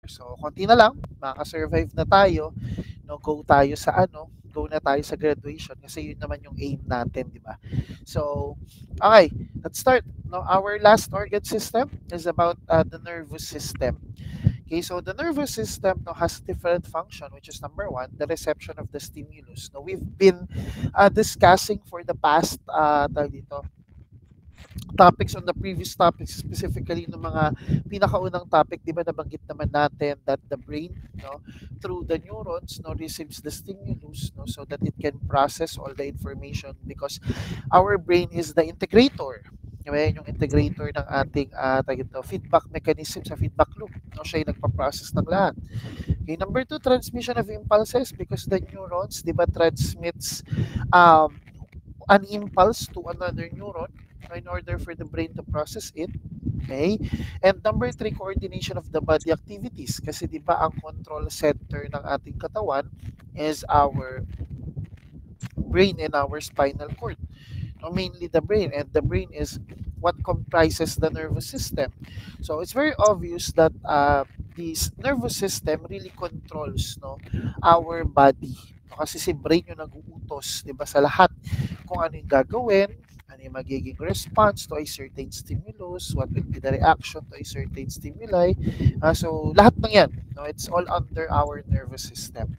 So, konti na lang, makaka-survive na tayo, no, go na tayo sa graduation kasi yun naman yung aim natin, di ba? So, okay, let's start. No, our last organ system is about the nervous system. Okay, so the nervous system no, has different function, which is number one, the reception of the stimulus. No, we've been discussing for the past tawag dito, topics on the previous topics, specifically ng mga pinakaunang topic, di ba nabanggit naman natin that the brain, no, through the neurons, no, receives the stimulus, no, so that it can process all the information because our brain is the integrator. Diba? Yung integrator ng ating feedback mechanism sa feedback loop. No? Siya yung nagpa-process ng lahat. Okay, number two, transmission of impulses because the neurons, di ba, transmits um, an impulse to another neuron in order for the brain to process it. Okay? And number three, coordination of the body activities. Kasi di ba ang control center ng ating katawan is our brain and our spinal cord. No, mainly the brain. And the brain is what comprises the nervous system. So it's very obvious that this nervous system really controls no our body. No, kasi si brain yung nag-uutos, 'di ba, sa lahat kung ano yung gagawin, ano yung magiging response to a certain stimulus, what will be the reaction to a certain stimuli. So lahat ng yan, no, it's all under our nervous system.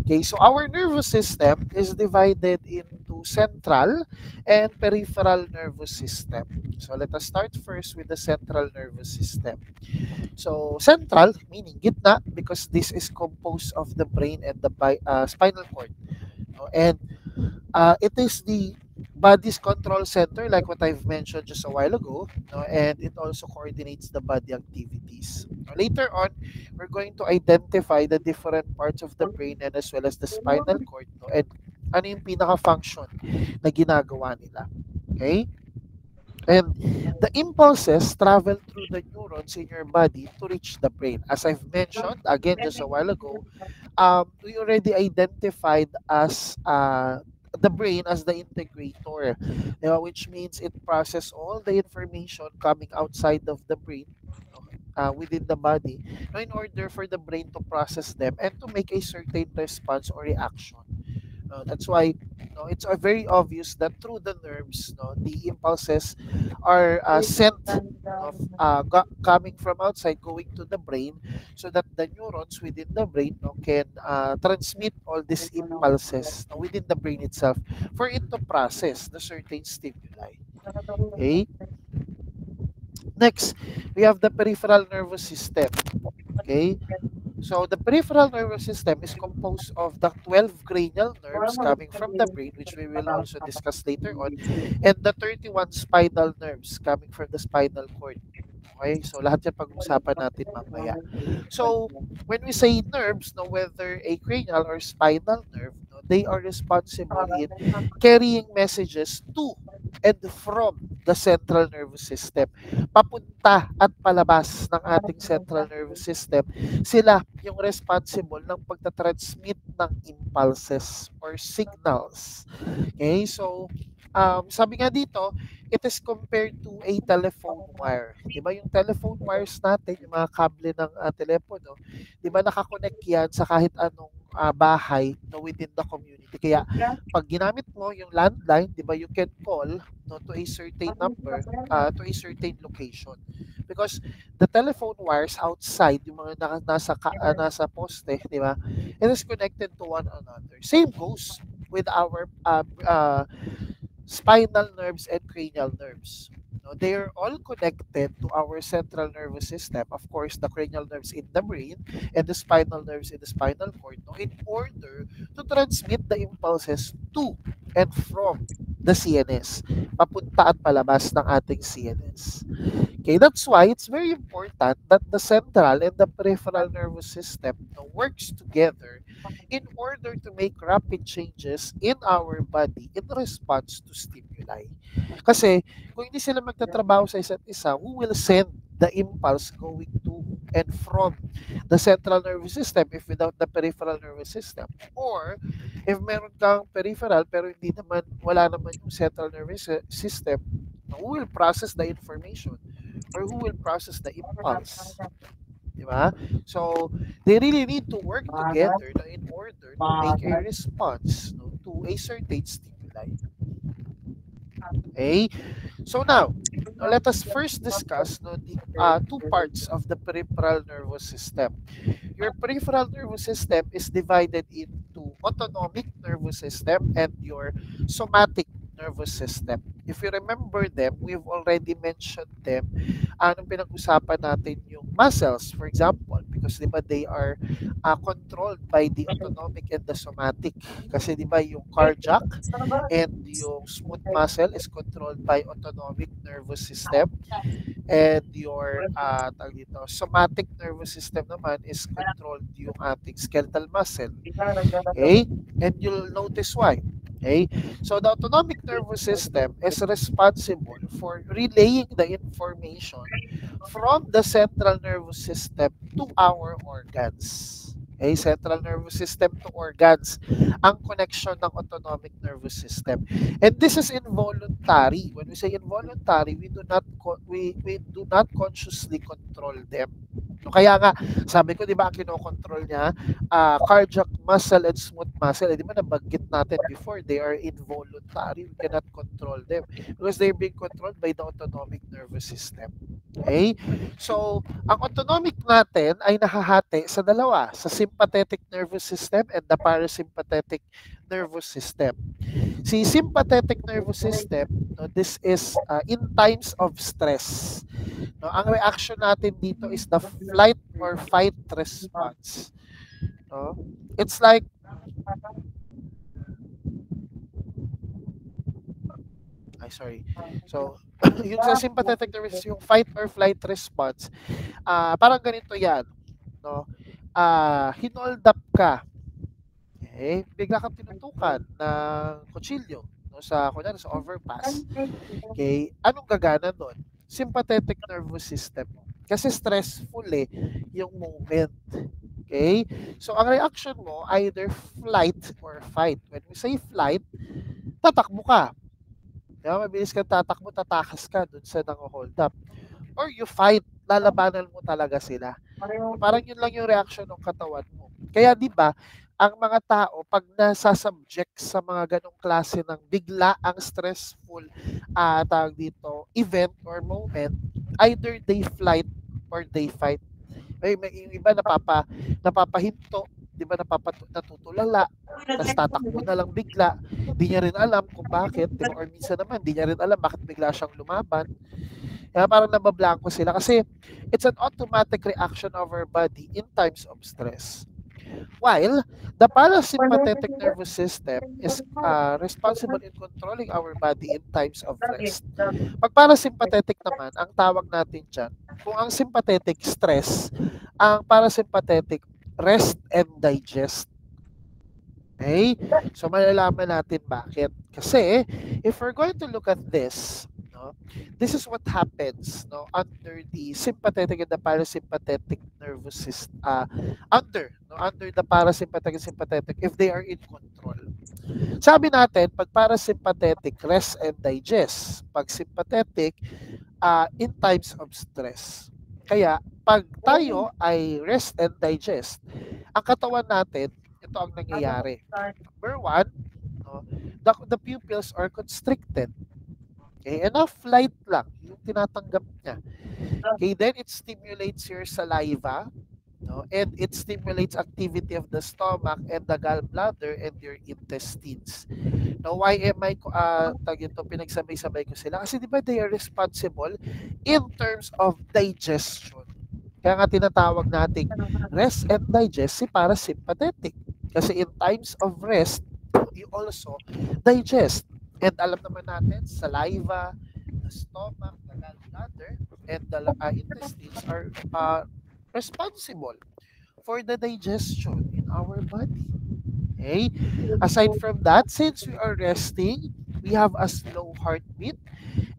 Okay, so our nervous system is divided into central and peripheral nervous system. So let us start first with the central nervous system. So central meaning gitna because this is composed of the brain and the spinal cord. No? And it is the body's control center, like what I've mentioned just a while ago, no? And it also coordinates the body activities. Now, later on, we're going to identify the different parts of the brain and as well as the spinal cord, no? And ano yung pinaka-function na ginagawa nila. Okay? And the impulses travel through the neurons in your body to reach the brain. As I've mentioned, again, just a while ago, we already identified as the brain as the integrator, which means it processes all the information coming outside of the brain within the body in order for the brain to process them and to make a certain response or reaction. That's why it's very obvious that through the nerves, the impulses are sent coming from outside, going to the brain, so that the neurons within the brain can transmit all these impulses within the brain itself for it to process the certain stimuli. Okay. Next, we have the peripheral nervous system. Okay. So the peripheral nervous system is composed of the 12 cranial nerves coming from the brain, which we will also discuss later on, and the 31 spinal nerves coming from the spinal cord. Okay? So lahat yan pag-usapan natin mamaya. So when we say nerves, whether a cranial or spinal nerve, they are responsible in carrying messages to and from the central nervous system. Papunta at palabas ng ating central nervous system, sila yung responsible ng pagtatransmit ng impulses or signals. Okay, so sabi nga dito, it is compared to a telephone wire. Di ba yung telephone wires natin, yung mga kable ng telepono, di ba nakakonect yan sa kahit anong bahay within the community. Kaya pag ginamit mo yung landline, di ba, you can call to a certain number, to a certain location. Because the telephone wires outside, yung mga nasa poste, di ba, it is connected to one another. Same goes with our spinal nerves and cranial nerves. They are all connected to our central nervous system. Of course, the cranial nerves in the brain and the spinal nerves in the spinal cord, in order to transmit the impulses to and from the CNS, papunta at palabas ng ating CNS. Okay, that's why it's very important that the central and the peripheral nervous system works together in order to make rapid changes in our body in response to stimuli. Kasi kung hindi sila magtatrabaho sa isa't isa, who will send the impulse going to and from the central nervous system if without the peripheral nervous system? Or if meron kang peripheral pero hindi naman, wala naman yung central nervous system, who will process the information or who will process the impulse? Di ba? So, they really need to work together no, in order to make a response no, to a certain stimuli. Okay? So now let us first discuss no, the two parts of the peripheral nervous system. Your peripheral nervous system is divided into autonomic nervous system and your somatic nervous system. If you remember them, we've already mentioned them. Anong pinag-usapan natin yung muscles, for example, because di ba they are controlled by the autonomic and the somatic. Kasi di ba yung cardiac and yung smooth muscle is controlled by autonomic nervous system and your tawag dito, somatic nervous system naman is controlled yung ating skeletal muscle. Okay? And you'll notice why. Okay? So the autonomic nervous system is responsible for relaying the information from the central nervous system to our organs. Okay, central nervous system to organs ang connection ng autonomic nervous system. And this is involuntary. When we say involuntary, we do not consciously control them. So kaya nga, sabi ko, di ba, ang kinokontrol niya, cardiac muscle and smooth muscle, di ba nabanggit natin before, they are involuntary. We cannot control them because they're being controlled by the autonomic nervous system. Okay? So, ang autonomic natin ay nahahati sa dalawa, sa sympathetic nervous system and the parasympathetic nervous system. Si sympathetic nervous system, no, this is in times of stress. No, ang reaction natin dito is the flight or fight response. No? It's like sorry. So, yung sa sympathetic nervous, yung fight or flight response, parang ganito yan. No? Hinold up ka. Okay? Bigla kang tinutukan ng kutsilyo no? Kunyari, sa overpass. Okay? Anong gagana doon? Sympathetic nervous system. Kasi stressful yung moment. Okay? So, ang reaction mo, either flight or fight. When we say flight, tatakbo ka. Diba? Mabilis kang tatakbo, tatakas ka dun sa nang-hold up. Or you fight, lalabanan mo talaga sila. So, parang yun lang yung reaction ng katawan mo. Kaya di ba, ang mga tao, pag nasa-subject sa mga ganong klase ng bigla ang stressful tawag dito, event or moment, either they flight or they fight. May iba napapahinto, di ba, natutulala, tapos tatakbo na lang bigla, di niya rin alam kung bakit, di ba, or minsan naman, di niya rin alam bakit bigla siyang lumaban. Kaya parang nabablanko sila kasi it's an automatic reaction of our body in times of stress. While the parasympathetic nervous system is responsible in controlling our body in times of rest. Pag parasympathetic naman, ang tawag natin dyan, kung ang sympathetic stress, ang parasympathetic rest and digest. Okay? So, malalaman natin bakit. Kasi, if we're going to look at this, no, this is what happens under the sympathetic and the parasympathetic nervous system, under the parasympathetic and sympathetic, if they are in control. Sabi natin, pag parasympathetic, rest and digest. Pag sympathetic, in times of stress. Kaya, pag tayo ay rest and digest, ang katawan natin, ito ang nangyayari. Number one, no, the pupils are constricted. Okay, enough light lang yung tinatanggap niya. Okay, then it stimulates your saliva, no, and it stimulates activity of the stomach and the gallbladder and your intestines. Now, why am I pinagsabay-sabay ko sila? Kasi di ba they are responsible in terms of digestion. Kaya nga tinatawag nating rest and digest si parasympathetic. Kasi in times of rest, you also digest. And alam naman natin, saliva, the stomach, the gallbladder, and the intestines are responsible for the digestion in our body. Okay? Aside from that, since we are resting, we have a slow heartbeat,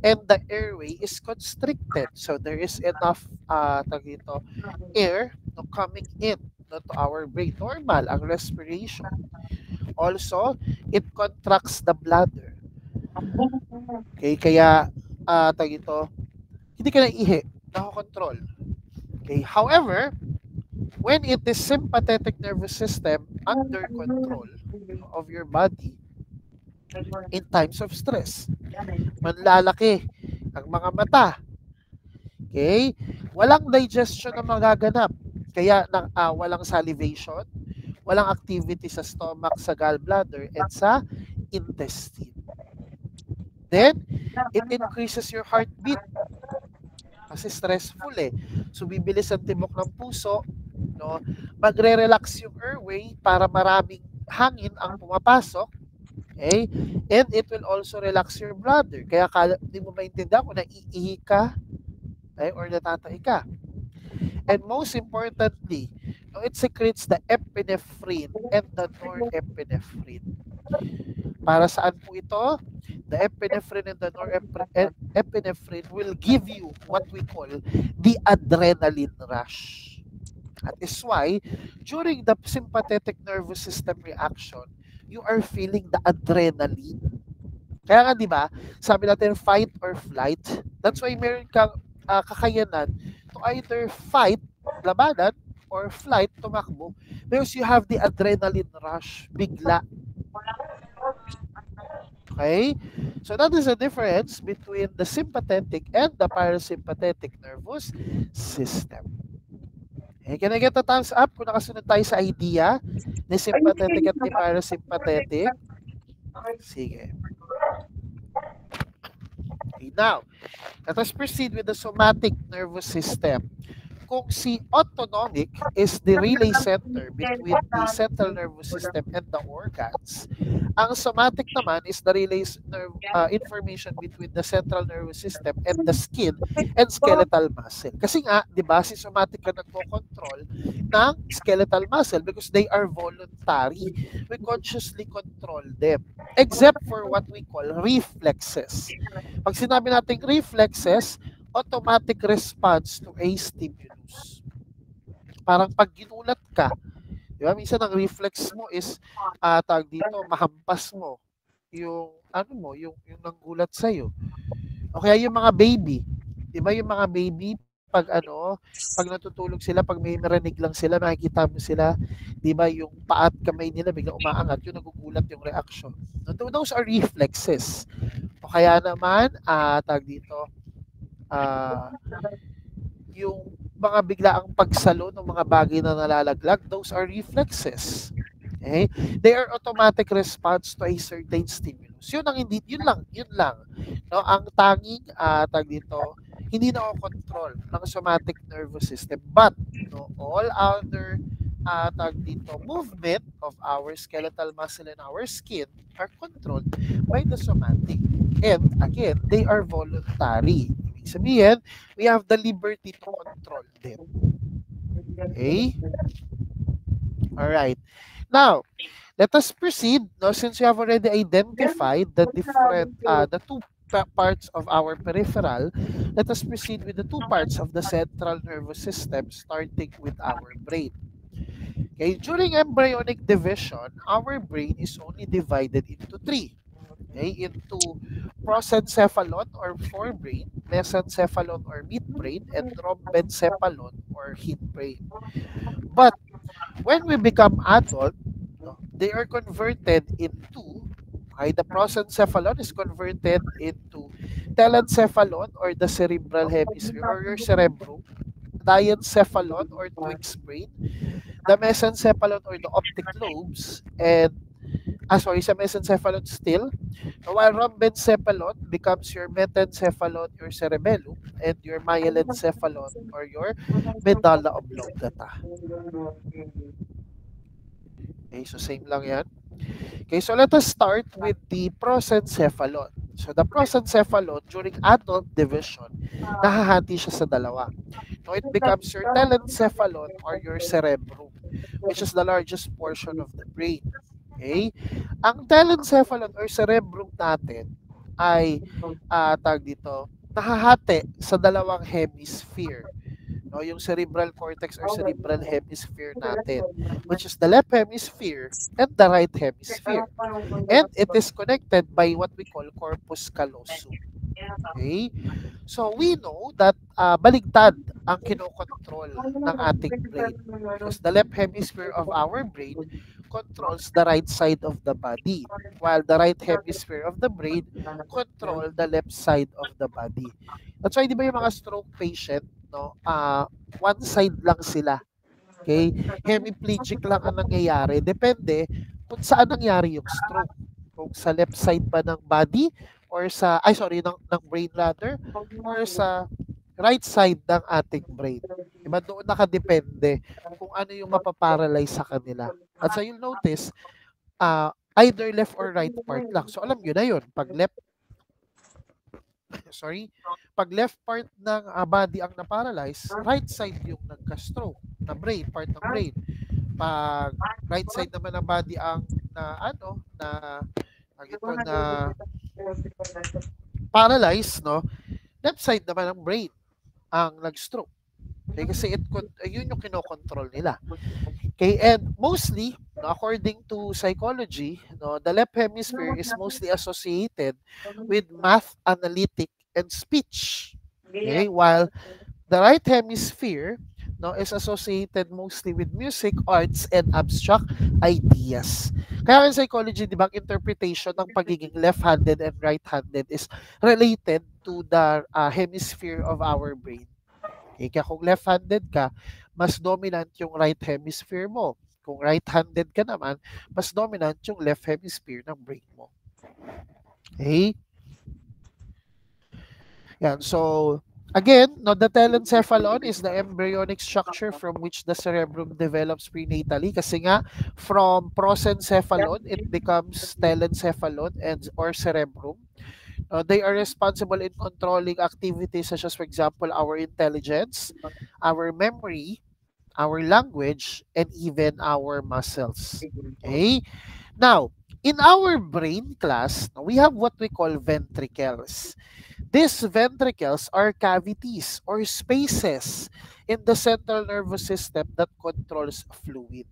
and the airway is constricted. So there is enough air coming in to our brain. Normal ang respiration. Also, it contracts the bladder. Okay, kaya hindi ka naihi, nakakontrol. Okay, however, when it is sympathetic nervous system under control of your body in times of stress, manlalaki ang mga mata. Okay? Walang digestion na magaganap. Kaya walang salivation, walang activity sa stomach, sa gallbladder, and sa intestine. Then, it increases your heartbeat. Kasi stressful eh. So, bibilis ang tibok ng puso, no? Magre-relax yung airway para maraming hangin ang pumapasok. Okay? And it will also relax your bladder. Kaya di mo maintindihan kung naiihi ka or natatay ka. And most importantly, no, it secretes the epinephrine and the norepinephrine. Para saan po ito? The epinephrine and the norepinephrine will give you what we call the adrenaline rush. That is why, during the sympathetic nervous system reaction, you are feeling the adrenaline. Kaya nga, di ba, sabi natin fight or flight. That's why meron kang kakayanan to either fight, labanan, or flight, tumakbo. Because you have the adrenaline rush, bigla. Okay? So that is the difference between the sympathetic and the parasympathetic nervous system. Okay, can I get a thumbs up kung nakasunod tayo sa idea ni sympathetic at ni parasympathetic? Sige. Okay, now, let us proceed with the somatic nervous system. Kung si autonomic is the relay center between the central nervous system and the organs, ang somatic naman is the relay information between the central nervous system and the skin and skeletal muscle. Kasi nga, di ba, si somatic ka nagko-control ng skeletal muscle because they are voluntary. We consciously control them. Except for what we call reflexes. Pag sinabi natin reflexes, automatic response to a stimulus. Parang pag ginulat ka, di ba? Minsan ang reflex mo is tawag dito, mahampas mo yung yung nanggulat sa iyo. O kaya yung mga baby, di ba yung mga baby pag pag natutulog sila, pag may narinig lang sila, makikita mo sila, di ba yung paat kamay nila biglang umaangat, yung nagugulat yung reaction. Those are reflexes. O kaya naman, tawag dito, yung mga biglaang pagsalo ng mga bagay na nalalaglag, those are reflexes. Okay? They are automatic response to a certain stimulus. Yun lang. No, ang tanging tag dito, hindi na control ng somatic nervous system, but all other tag dito, movement of our skeletal muscle and our skin are controlled by the somatic. And again, they are voluntary. Ibig sabihin, we have the liberty to control them. Okay? Alright. Now, let us proceed. No, since we have already identified the different, the two parts of our peripheral, let us proceed with the two parts of the central nervous system, starting with our brain. Okay, during embryonic division, our brain is only divided into three. Okay, into prosencephalon or forebrain, mesencephalon or midbrain, and rhombencephalon or hindbrain. But when we become adult, they are converted into, the prosencephalon is converted into telencephalon or the cerebral hemisphere or your cerebrum, diencephalon or Twig's brain, the mesencephalon or the optic lobes, and sa mesencephalon still, while rhombencephalon becomes your metencephalon, your cerebellum, and your myelencephalon or your medulla oblongata. Okay, so same lang yan. Okay, so let us start with the prosencephalon. So the prosencephalon, during adult division, nahahati siya sa dalawa. So it becomes your telencephalon or your cerebrum, which is the largest portion of the brain. Okay? Ang telencephalon or cerebrum natin ay tawag dito, nahahati sa dalawang hemisphere. No, yung cerebral cortex or cerebral hemisphere natin, which is the left hemisphere and the right hemisphere. And it is connected by what we call corpus callosum. Okay? So we know that baligtad ang kinokontrol ng ating brain because the left hemisphere of our brain controls the right side of the body while the right hemisphere of the brain control the left side of the body. That's why di ba yung mga stroke patient, no, one side lang sila. Okay? Hemiplegic lang ang nangyayari. Depende kung saan nangyari yung stroke. Kung sa left side ba ng body or sa, ng brain rather, or sa right side ng ating brain. Diba? Doon nakadepende kung ano yung mapaparalyze sa kanila. At so you'll notice, either left or right part lang. So alam nyo na yun. Pag left, pag left part ng body ang na-paralyze, right side yung nagka-stroke na brain, part ng brain. Pag right side naman ng body ang na paralyzed, no? Left side naman ng brain ang nag-stroke. Okay, kasi yun yung kinokontrol nila. Okay, and mostly, no, according to psychology, no, the left hemisphere is mostly associated with math, analytic, and speech. Okay, while the right hemisphere, no, is associated mostly with music, arts, and abstract ideas. Kaya in psychology, di ba, interpretation ng pagiging left-handed and right-handed is related to the hemisphere of our brain. Okay, kaya kung left-handed ka, mas dominant yung right hemisphere mo. Kung right-handed ka naman, mas dominant yung left hemisphere ng brain mo. Okay? Yan, so again, no, the telencephalon is the embryonic structure from which the cerebrum develops prenatally. Kasi nga, from prosencephalon, it becomes telencephalon or cerebrum. They are responsible in controlling activities such as, for example, our intelligence, our memory, our language, and even our muscles. Okay? Now, in our brain class, we have what we call ventricles. These ventricles are cavities or spaces in the central nervous system that controls fluid.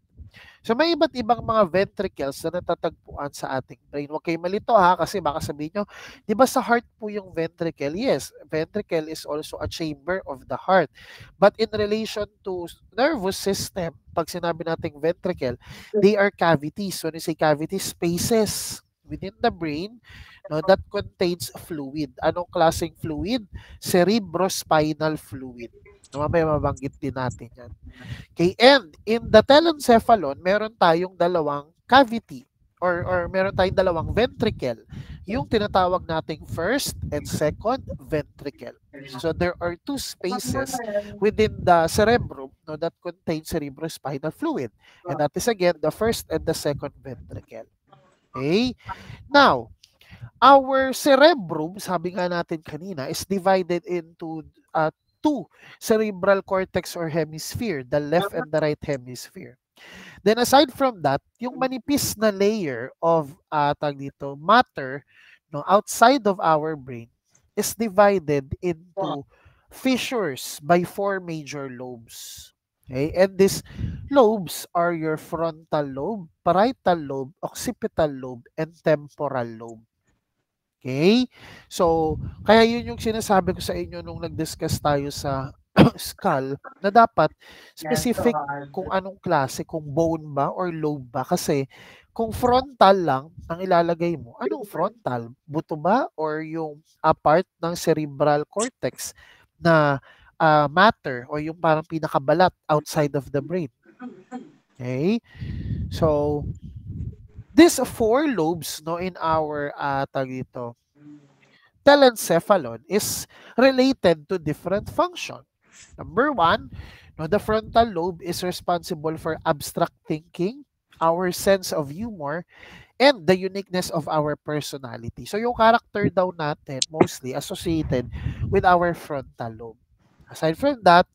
So may iba't ibang mga ventricles na natatagpuan sa ating brain. Huwag kayong malito ha, kasi baka sabihin nyo, di ba sa heart po yung ventricle? Yes, ventricle is also a chamber of the heart. But in relation to nervous system, pag sinabi nating ventricle, they are cavities. When you say cavities, spaces within the brain, no, that contains fluid. Anong klaseng fluid? Cerebrospinal fluid. Mamaya mabanggit din natin yan. Okay, and in the telencephalon, meron tayong dalawang cavity or meron tayong dalawang ventricle. Yung tinatawag nating first and second ventricle. So there are two spaces within the cerebrum, no, that contain cerebrospinal fluid. And that is again the first and the second ventricle. Okay? Now, our cerebrum, sabi nga natin kanina, is divided into two cerebral cortex or hemisphere, the left and the right hemisphere. Then aside from that, yung manipis na layer of matter, no, outside of our brain is divided into fissures by four major lobes. Okay? And these lobes are your frontal lobe, parietal lobe, occipital lobe, and temporal lobe. Okay? So, kaya yun yung sinasabi ko sa inyo nung nag-discuss tayo sa skull na dapat specific kung anong klase, kung bone ba or lobe ba. Kasi kung frontal lang ang ilalagay mo, anong frontal? Buto ba or yung part ng cerebral cortex na matter o yung parang pinakabalat outside of the brain? Okay? So, these four lobes, no, in our telencephalon is related to different function. Number one, no, the frontal lobe is responsible for abstract thinking, our sense of humor, and the uniqueness of our personality. So yung character daw natin mostly associated with our frontal lobe. Aside from that,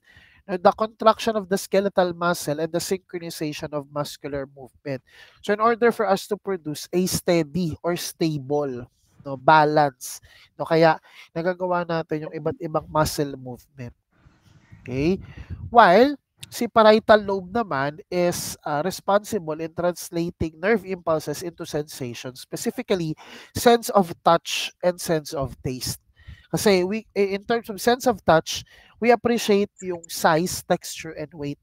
the contraction of the skeletal muscle and the synchronization of muscular movement. So in order for us to produce a steady or stable, no, balance, no, kaya nagagawa natin yung iba't ibang muscle movement. Okay? While si parietal lobe naman is responsible in translating nerve impulses into sensations, specifically sense of touch and sense of taste. Kasi in terms of sense of touch, we appreciate yung size, texture, and weight.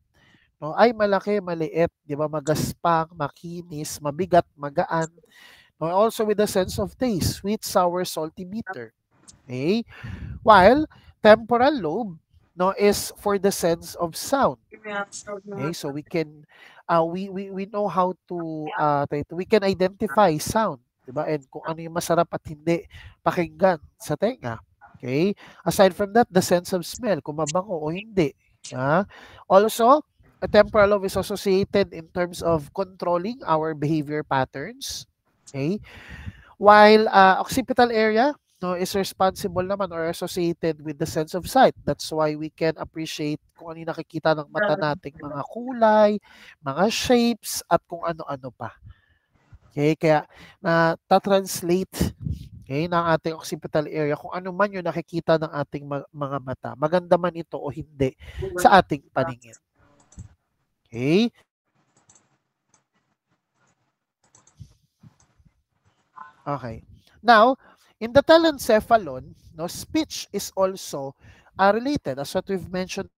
No? Ay, malaki, maliit, di ba? Magaspang, makinis, mabigat, magaan. No? Also with the sense of taste, sweet, sour, salty, bitter. Okay? While temporal lobe, no, is for the sense of sound. Okay, so we can we know how to we can identify sound, 'di ba? And kung ano yung masarap at hindi pakinggan sa tenga. Okay? Aside from that, the sense of smell, kung mabango o hindi. Also, a temporal lobe is associated in terms of controlling our behavior patterns. Okay? While occipital area, no, is responsible naman or associated with the sense of sight. That's why we can appreciate kung ano yung nakikita ng mata nating mga kulay, mga shapes, at kung ano-ano pa. Okay, kaya ta-translate ng ating occipital area kung ano man yung nakikita ng ating mga mata. Maganda man ito o hindi sa ating paningin. Okay? Okay. Now, in the telencephalon, no, speech is also related, as what we've mentioned.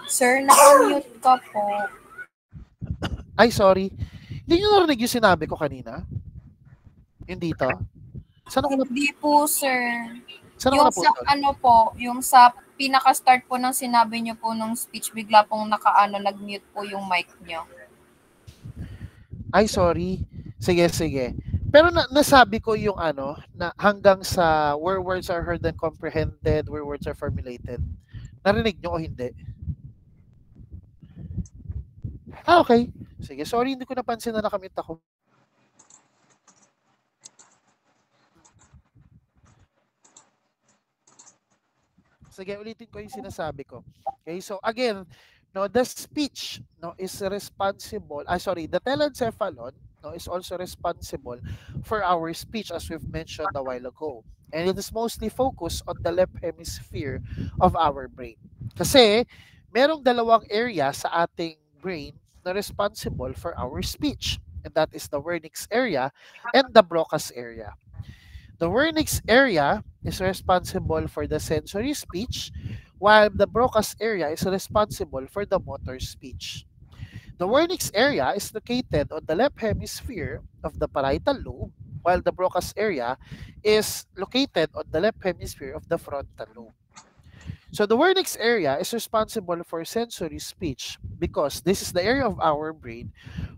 Sir, naka-mute ka po. Ay, sorry. Hindi nyo narinig yung sinabi ko kanina? Yung dito? Saan ako Hindi po, sir. Saan Yung ako sa, naputol? ano po, yung sa pinaka-start po ng sinabi niyo po nung speech, bigla pong nag-mute po yung mic niyo. Ay, sorry. Sige, sige. Pero nasabi ko yung na hanggang sa where words are heard and comprehended, where words are formulated. Narinig nyo o hindi? Okay. Sige, sorry, hindi ko napansin na nakamute ako. Sige, ulitin ko yung sinasabi ko. Okay, so again, no, the speech is responsible, the telencephalon is also responsible for our speech, as we've mentioned a while ago. And it is mostly focused on the left hemisphere of our brain. Kasi merong dalawang area sa ating brain na responsible for our speech. And that is the Wernicke's area and the Broca's area. The Wernicke's area is responsible for the sensory speech, while the Broca's area is responsible for the motor speech. The Wernicke's area is located on the left hemisphere of the parietal lobe, while the Broca's area is located on the left hemisphere of the frontal lobe. So the Wernicke's area is responsible for sensory speech because this is the area of our brain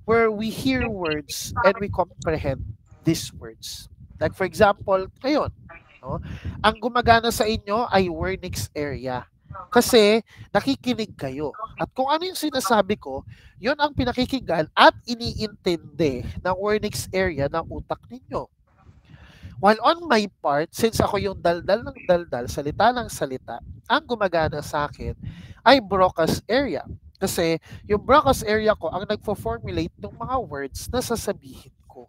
where we hear words and we comprehend these words. Like for example, ngayon, no, ang gumagana sa inyo ay Wernicke's area. Kasi nakikinig kayo. At kung ano yung sinasabi ko, yun ang pinakikinggan at iniintindi ng Wernicke's area ng utak ninyo. While on my part, since ako yung daldal ng daldal, salita ng salita, ang gumagana sa akin ay Broca's area. Kasi yung Broca's area ko ang nagfo-formulate ng mga words na sasabihin ko.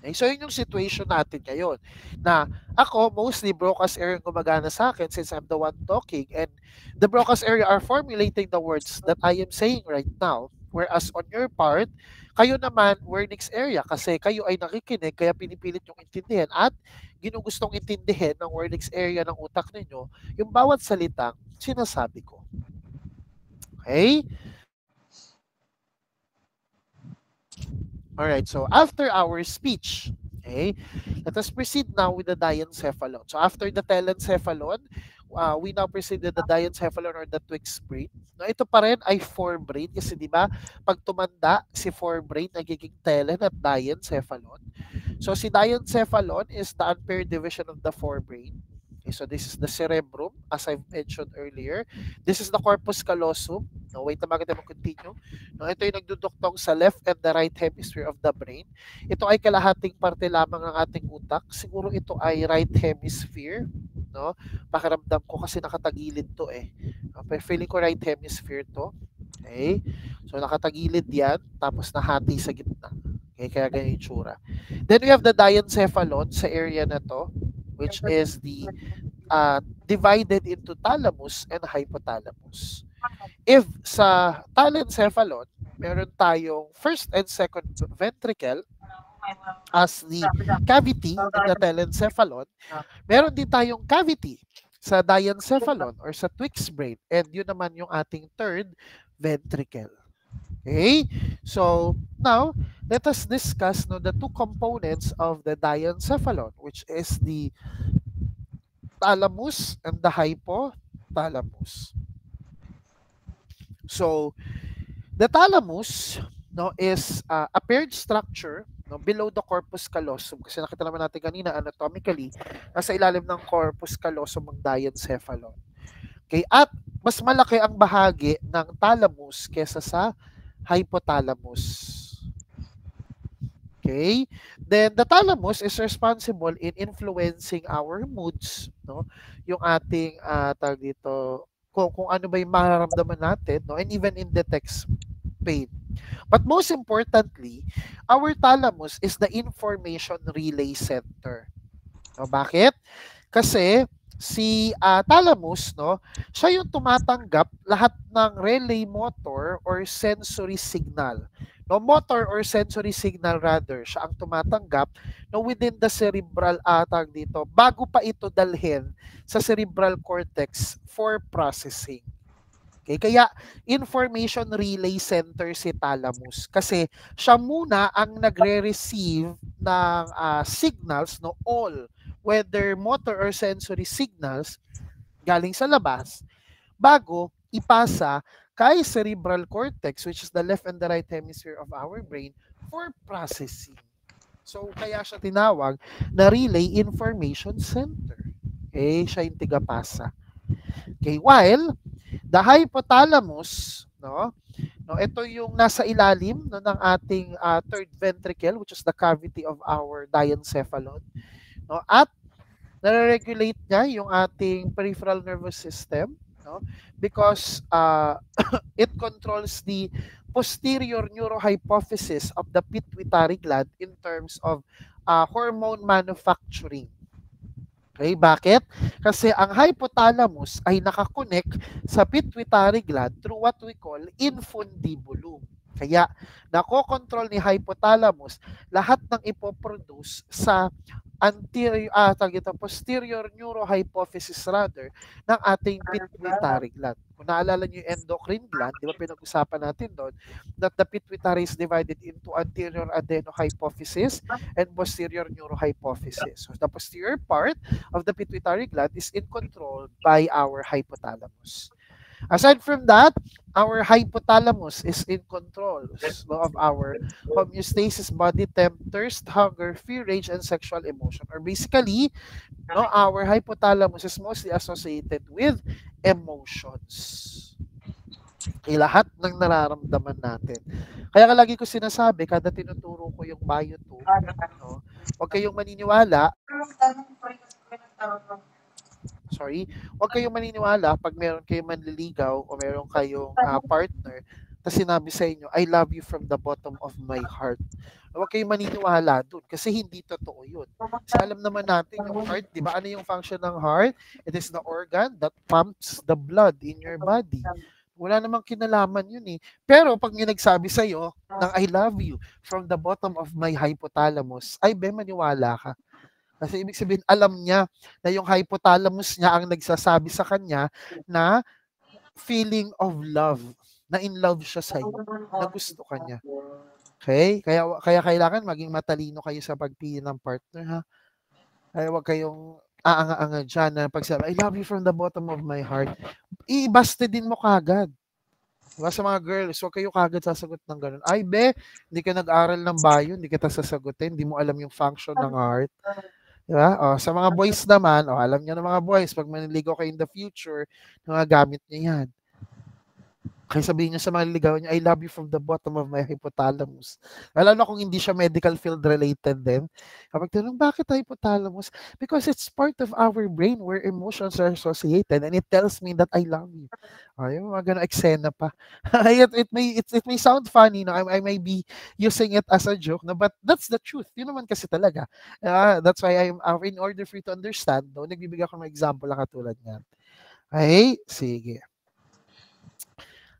Okay? So yun yung situation natin ngayon. Na ako, mostly Broca's area gumagana sa akin since I'm the one talking, and the Broca's area are formulating the words that I am saying right now. Whereas on your part, kayo naman, Wernicke's area, kasi kayo ay nakikinig, kaya pinipilit yung intindihin at ginugustong intindihin ng Wernicke's area ng utak ninyo yung bawat salitang sinasabi ko. Okay? Alright, so after our speech, okay, let us proceed now with the diencephalon. So after the telencephalon, we now proceed with the diencephalon or the Twix brain. No, ito pa rin ay forebrain kasi di ba pag tumanda si forebrain nagiging telen at diencephalon. So si diencephalon is the unpaired division of the forebrain. Okay, so this is the cerebrum as I've mentioned earlier. This is the corpus callosum. No, wait na bakit mag-continue. No, ito yung nagduduktong sa left and the right hemisphere of the brain. Ito ay kalahating parte lamang ng ating utak. Siguro ito ay right hemisphere. No? Pakiramdam ko kasi nakatagilid to eh. Okay, feeling ko right hemisphere to. Okay? So nakatagilid yan, tapos nahati sa gitna. Okay, kaya ganyan yung tsura. Then we have the diencephalon sa area na to, which is the divided into thalamus and hypothalamus. If sa telencephalon, meron tayong first and second ventricle as the cavity in the telencephalon, meron din tayong cavity sa diencephalon or sa Twix brain, and yun naman yung ating third ventricle. Okay? So, now, let us discuss the two components of the diencephalon, which is the thalamus and the hypothalamus. So, the thalamus is a paired structure below the corpus callosum. Kasi nakita naman natin kanina anatomically, nasa ilalim ng corpus callosum ang diencephalon. Okay? At mas malaki ang bahagi ng thalamus kesa sa hypothalamus. Okay? Then the thalamus is responsible in influencing our moods, no? Yung ating tawag dito, kung ano ba yung mararamdaman natin, no? And even in detects pain. But most importantly, our thalamus is the information relay center. No, bakit? Kasi si thalamus, no, siya yung tumatanggap lahat ng relay motor or sensory signal. No, motor or sensory signal rather, siya ang tumatanggap within the cerebral tag dito bago pa ito dalhin sa cerebral cortex for processing. Okay, kaya information relay center si thalamus kasi siya muna ang nagre-receive ng signals, all, whether motor or sensory signals galing sa labas bago ipasa kay cerebral cortex, which is the left and the right hemisphere of our brain, for processing. So, kaya siya tinawag na relay information center. Okay, siya yung tigapasa. Okay, while the hypothalamus, ito yung nasa ilalim ng ating third ventricle, which is the cavity of our diencephalon. At nare-regulate niya yung ating peripheral nervous system, because it controls the posterior neurohypophysis of the pituitary gland in terms of hormone manufacturing. Okay, bakit? Kasi ang hypothalamus ay nakakonect sa pituitary gland through what we call infundibulum. Kaya, nakokontrol ni hypothalamus lahat ng ipoproduce sa posterior neurohypophysis rather ng ating pituitary gland. Kung naalala niyo yung endocrine gland, di ba pinag-usapan natin doon that the pituitary is divided into anterior adenohypophysis and posterior neurohypophysis. So the posterior part of the pituitary gland is in control by our hypothalamus. Aside from that, our hypothalamus is in control of our homeostasis, body temp, thirst, hunger, fear, rage, and sexual emotion. Or basically, our hypothalamus is mostly associated with emotions. Okay, lahat ng nararamdaman natin. Kaya lagi ko sinasabi, kada tinuturo ko yung bio 2, huwag kayong maniniwala. Huwag kayong maniniwala pag meron kayong manliligaw o meron kayong partner na sinabi sa inyo, I love you from the bottom of my heart. Huwag kayong maniniwala dun kasi hindi totoo yun. Kasi alam naman natin yung heart, di ba? Ano yung function ng heart? It is the organ that pumps the blood in your body. Wala namang kinalaman yun eh. Pero pag may nagsabi sa'yo ng I love you from the bottom of my hypothalamus, ay maniwala ka. Kasi ibig sabihin, alam niya na yung hypothalamus niya ang nagsasabi sa kanya na feeling of love, na in love siya sa iyo, na gusto ka niya. Okay? Kaya kailangan maging matalino kayo sa pagpili ng partner, ha? Kaya huwag kayong aanga-anga dyan na pagsabi, I love you from the bottom of my heart. I-baste din mo kagad. Diba, sa mga girls, huwag kayo kagad sasagot ng ganun. Ay, hindi ka nag-aral ng bio, hindi kita sasagutin, hindi mo alam yung function ng heart. Diba? Sa mga boys naman, alam niyo na mga boys, pag maniligaw kayo in the future, gamit niyo yan. Kaya sabihin niyo sa mga niligawan niyo, I love you from the bottom of my hypothalamus. Alam na kung hindi siya medical field related din. Kapag tinanong, bakit hypothalamus? Because it's part of our brain where emotions are associated and it tells me that I love you. Yung mga ganun eksena pa. it may sound funny, no? I may be using it as a joke, no? But that's the truth. Yun naman kasi talaga. That's why in order for you to understand, no, nagbibigay ako ng example na katulad niyan. Okay? Sige.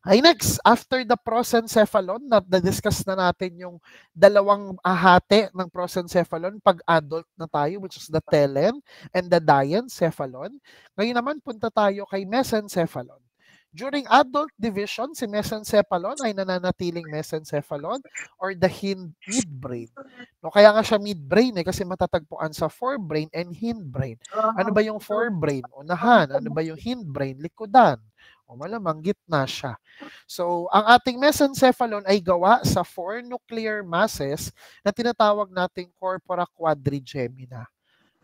Ay, next, after the prosencephalon, na-discuss na natin yung dalawang ahate ng prosencephalon pag adult na tayo, which is the telen and the diencephalon. Ngayon naman, punta tayo kay mesencephalon. During adult division, si mesencephalon ay nananatiling mesencephalon or the midbrain. No, kaya nga siya midbrain kasi matatagpuan sa forebrain and hindbrain. Ano ba yung forebrain? Unahan. Ano ba yung hindbrain? Likodan. Malamang gitna siya. So, ang ating mesencephalon ay gawa sa 4 nuclear masses na tinatawag nating corpora quadrigemina.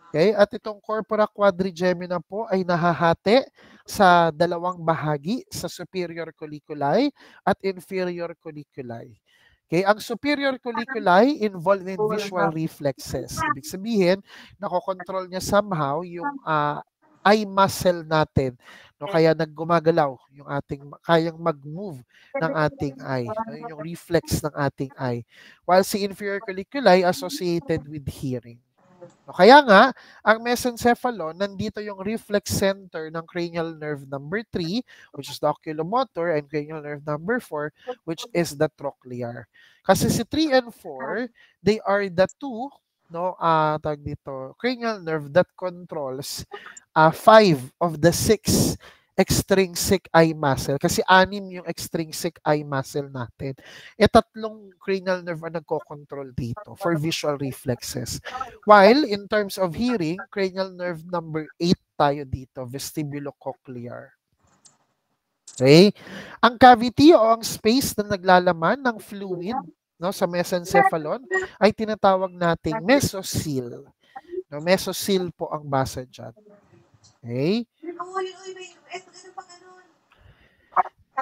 Okay? At itong corpora quadrigemina po ay nahahati sa dalawang bahagi, sa superior colliculi at inferior colliculi. Okay, ang superior colliculi involved in visual reflexes. Ibig sabihin, nakokontrol niya somehow yung eye muscle natin. No, kaya naggumagalaw yung kayang mag-move ng ating eye. No, yung reflex ng ating eye. While si inferior colliculi associated with hearing. No, kaya nga, ang mesencephalon, nandito yung reflex center ng cranial nerve number 3, which is the oculomotor, and cranial nerve number 4, which is the trochlear. Kasi si 3 and 4, they are the two cranial nerve that controls 5 of the 6 extrinsic eye muscle. Kasi 6 yung extrinsic eye muscle natin. 3 cranial nerve ang nagko-control dito for visual reflexes. While in terms of hearing, cranial nerve number 8 tayo dito, vestibulocochlear. Okay? Ang cavity o ang space na naglalaman ng fluid sa mesencephalon ay tinatawag nating mesocele. Mesocele po ang basa dyan. Okay?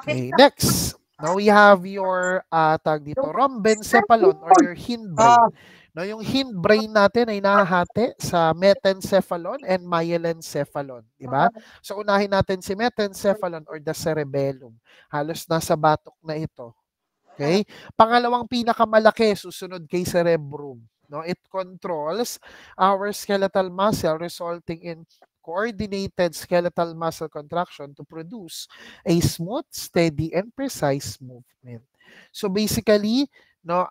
Okay, next. Now we have your rhombencephalon or your hindbrain. No, yung hindbrain natin ay nahahati sa metencephalon and myelencephalon, di ba? So unahin natin si metencephalon or the cerebellum. Halos nasa batok na ito. Okay? Pangalawang pinakamalaki susunod kay cerebrum. No, it controls our skeletal muscle resulting in coordinated skeletal muscle contraction to produce a smooth, steady, and precise movement. So basically, no,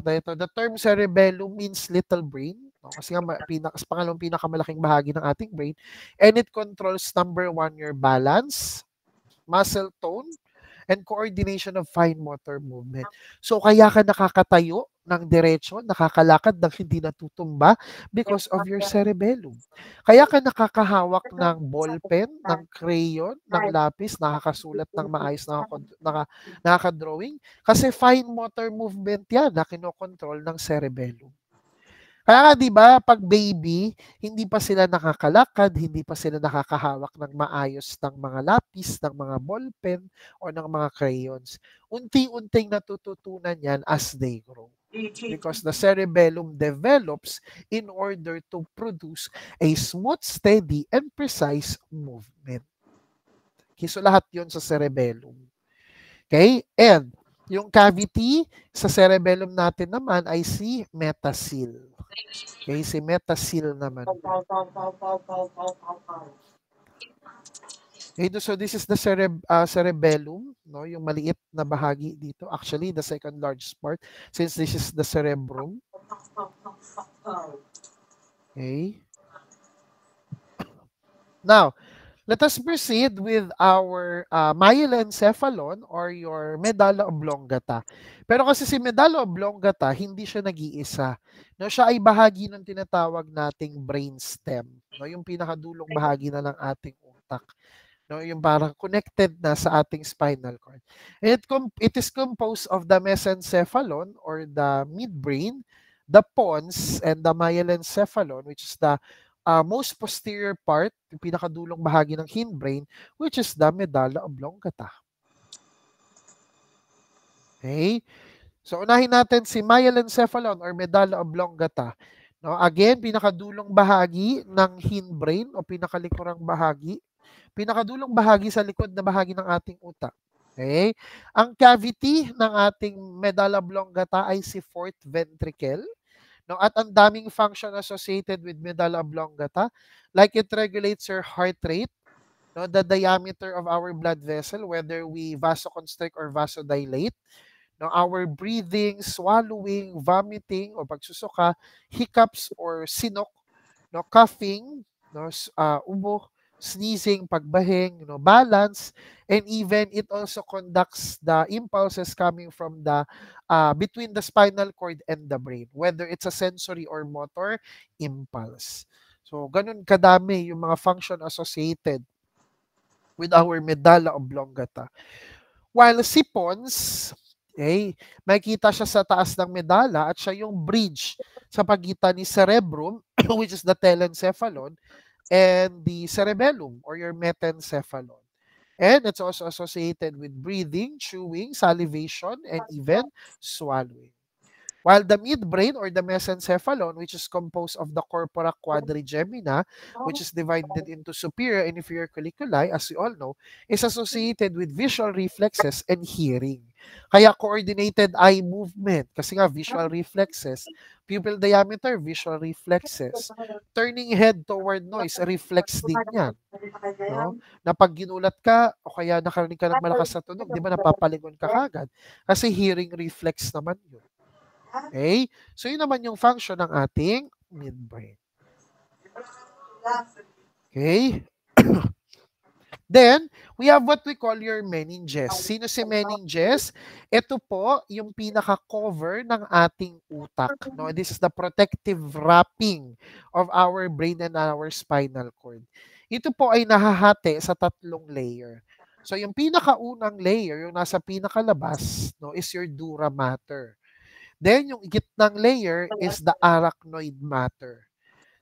the term cerebellum means little brain, no? Kasi nga pangalawang pinakamalaking bahagi ng ating brain, and it controls number 1 your balance, muscle tone, and coordination of fine motor movement. So kaya ka nakakatayo ng diretso, nakakalakad ng hindi natutumba because of your cerebellum. Kaya ka nakakahawak ng ballpen, ng crayon, ng lapis, nakakasulat ng maayos, nakakadrawing, kasi fine motor movement yan na kinokontrol ng cerebellum. Kaya nga 'di ba, pag baby, hindi pa sila nakakalakad, hindi pa sila nakakahawak ng maayos ng mga lapis, ng mga ballpen, o ng mga crayons. Unti-unting natututunan 'yan as they grow. Because the cerebellum develops in order to produce a smooth, steady, and precise movement. Okay, so lahat 'yon sa cerebellum. Okay? And yung cavity sa cerebellum natin naman ay si metacil. Okay, si metacil naman. Okay, so this is the cerebellum, no, yung maliit na bahagi dito. Actually, the second largest part, since this is the cerebrum. Okay. Now, let us proceed with our myelencephalon or your medulla oblongata. Pero kasi si medulla oblongata, hindi siya nag-iisa. No, siya ay bahagi ng tinatawag nating brainstem. No, yung pinakadulong bahagi na ng ating utak. No, yung parang connected na sa ating spinal cord. And it is composed of the mesencephalon or the midbrain, the pons, and the myelencephalon, which is the most posterior part, yung pinakadulong bahagi ng hindbrain, which is the medulla oblongata. Okay? So, unahin natin si myelencephalon or medulla oblongata. No, again, pinakadulong bahagi ng hindbrain o pinakalikurang bahagi, pinakadulong bahagi sa likod na bahagi ng ating utak. Okay? Ang cavity ng ating medulla oblongata ay si fourth ventricle. No, at ang daming function associated with medulla oblongata, like it regulates your heart rate, no, the diameter of our blood vessel, whether we vasoconstrict or vasodilate, no, our breathing, swallowing, vomiting o pagsusuka, hiccups or sinok, no, coughing, no, ubo, sneezing, pagbahing, balance, and even it also conducts the impulses coming from the between the spinal cord and the brain, whether it's a sensory or motor impulse. So, ganun kadami yung mga function associated with our medulla oblongata. While si pons, okay, makikita siya sa taas ng medulla at siya yung bridge sa pagitan ni cerebrum, which is the telencephalon, and the cerebellum or your metencephalon. And it's also associated with breathing, chewing, salivation, and even swallowing. While the midbrain or the mesencephalon, which is composed of the corpora quadrigemina, which is divided into superior and inferior colliculi, as we all know, is associated with visual reflexes and hearing. Kaya coordinated eye movement, kasi nga visual reflexes, pupil diameter, visual reflexes, turning head toward noise, reflex din yan. No? Na pag ginulat ka o kaya nakarinig ka ng malakas na tunog, di ba napapalingon ka kagad? Kasi hearing reflex naman yun. Okay? So, yun naman yung function ng ating midbrain. Okay? Then, we have what we call your meninges. Sino si meninges? Ito po yung pinaka-cover ng ating utak. No? This is the protective wrapping of our brain and our spinal cord. Ito po ay nahahati sa 3 layer. So, yung pinakaunang layer, yung nasa pinakalabas, no, is your dura mater. Then, yung gitnang layer is the arachnoid matter.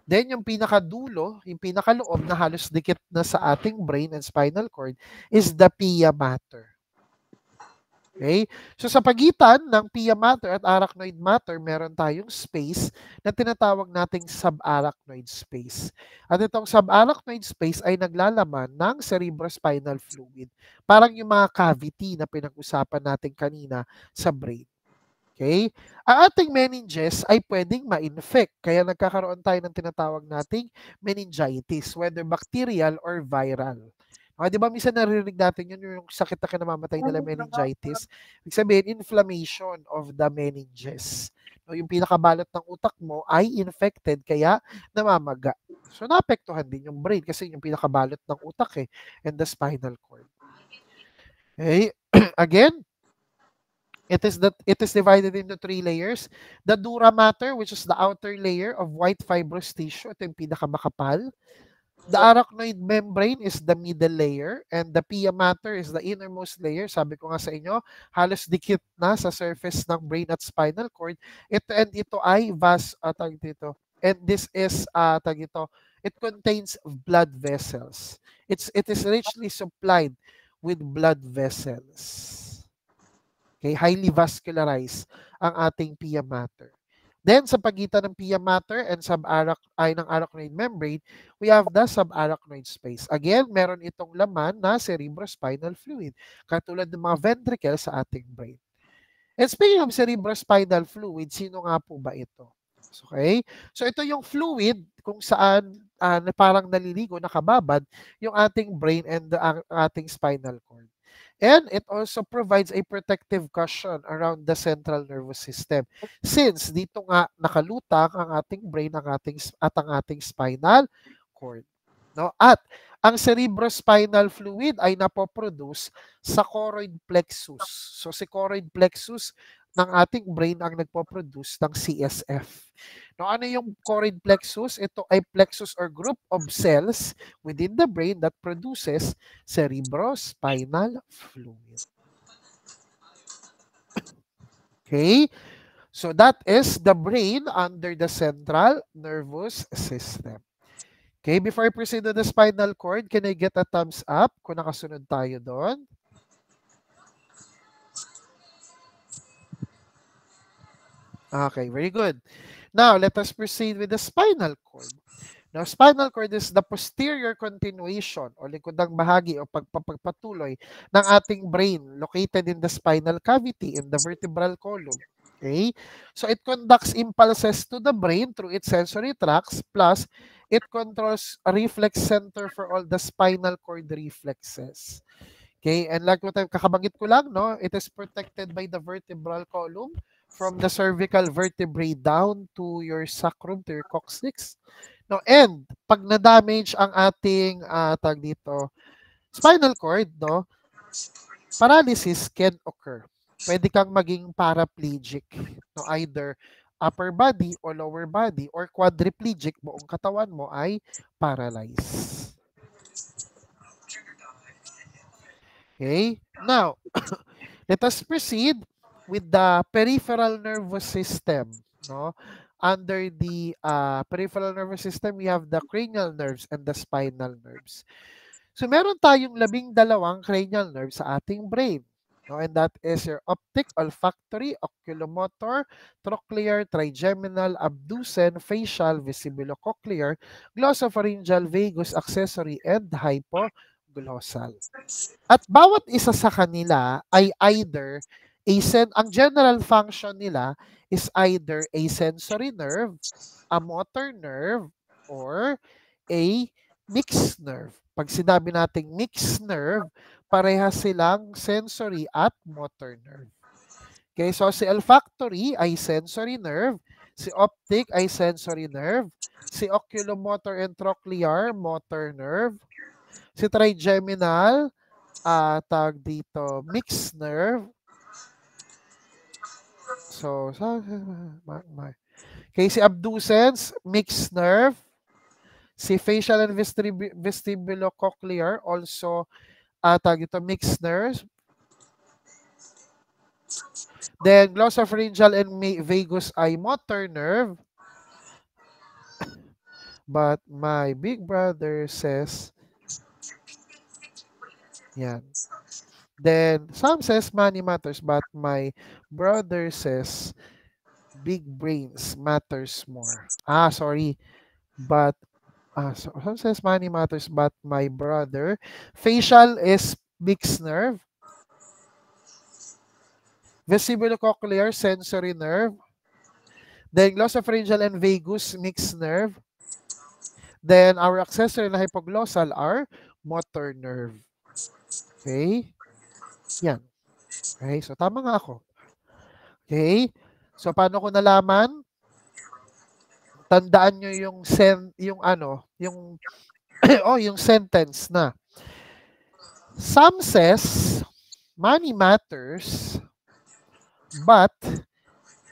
Then, yung pinakadulo, yung pinakaloob na halos dikit na sa ating brain and spinal cord is the pia mater. Okay? So, sa pagitan ng pia mater at arachnoid mater, meron tayong space na tinatawag nating subarachnoid space. At itong subarachnoid space ay naglalaman ng cerebrospinal fluid. Parang yung mga cavity na pinag-usapan natin kanina sa brain. Okay? Ang ating meninges ay pwedeng ma-infect. Kaya nagkakaroon tayo ng tinatawag nating meningitis, whether bacterial or viral. Di ba minsan naririnig natin yun, yung sakit na kinamamatay nila meningitis. Ibig sabihin, inflammation of the meninges. No, yung pinakabalot ng utak mo ay infected, kaya namamaga. So, naapektuhan din yung brain kasi yung pinakabalot ng utak and the spinal cord. Okay? Again, it is divided into 3 layers. The dura mater, which is the outer layer of white fibrous tissue. Ito yung pinakamakapal. The arachnoid membrane is the middle layer and the pia mater is the innermost layer. Sabi ko nga sa inyo, halos dikit na sa surface ng brain at spinal cord. Ito ay dito. And this is it contains blood vessels. It is richly supplied with blood vessels. Okay, highly vascularized ang ating pia mater. Then, sa pagitan ng pia mater and ng arachnoid membrane, we have the subarachnoid space. Again, meron itong laman na cerebrospinal fluid, katulad ng mga ventricles sa ating brain. And speaking of cerebrospinal fluid, sino nga po ba ito? Okay? So, ito yung fluid kung saan parang naliligo, nakababad, yung ating brain and ang ating spinal cord. And it also provides a protective cushion around the central nervous system. Since dito nga nakalutang ang ating brain ang ating spinal cord. No? At ang cerebrospinal fluid ay napoproduce sa choroid plexus. So si choroid plexus ng ating brain ang nagpo-produce ng CSF. No, ano yung choroid plexus? Ito ay plexus or group of cells within the brain that produces cerebrospinal fluid. Okay? So that is the brain under the central nervous system. Okay, before I proceed to the spinal cord, can I get a thumbs up kung nakasunod tayo doon? Okay, very good. Now, let us proceed with the spinal cord. Now, spinal cord is the posterior continuation o likodang bahagi o pagpapatuloy ng ating brain located in the spinal cavity in the vertebral column. Okay? So, it conducts impulses to the brain through its sensory tracts plus it controls a reflex center for all the spinal cord reflexes. Okay? And like what kakabanggit ko lang, no? It is protected by the vertebral column from the cervical vertebrae down to your sacrum, to your coccyx. No, and pag na-damage ang ating spinal cord, no, paralysis can occur. Pwede kang maging paraplegic, no, either upper body or lower body or quadriplegic, buong katawan mo ay paralyzed. Okay? Now, let us proceed with the peripheral nervous system, no? Under the peripheral nervous system, we have the cranial nerves and the spinal nerves. So, meron tayong 12 cranial nerves sa ating brain. No? And that is your optic, olfactory, oculomotor, trochlear, trigeminal, abducen, facial, vestibulocochlear, glossopharyngeal, vagus, accessory, and hypoglossal. At bawat isa sa kanila ay either ang general function nila is either a sensory nerve, a motor nerve, or a mixed nerve. Pag sinabi nating mixed nerve, parehas silang sensory at motor nerve. Okay, so si olfactory ay sensory nerve, si optic ay sensory nerve, si oculomotor and trochlear, motor nerve, si trigeminal, tawag dito, mixed nerve. So, okay, si abducens, mixed nerve. Si facial and vestibulocochlear, also, tawag dito, mixed nerve. Then, glossopharyngeal and vagus ay motor nerve. But my big brother says, yan. Then, some says money matters, but my brother says big brains matters more. Sorry. But, some says money matters, but my brother. Facial is mixed nerve. Vestibulocochlear, sensory nerve. Then, glossopharyngeal and vagus, mixed nerve. Then, our accessory and hypoglossal are motor nerve. Okay? Yan. Okay, so tama nga ako. Okay? So paano ko nalaman? Tandaan nyo yung yung sentence na. Sam says, money matters, but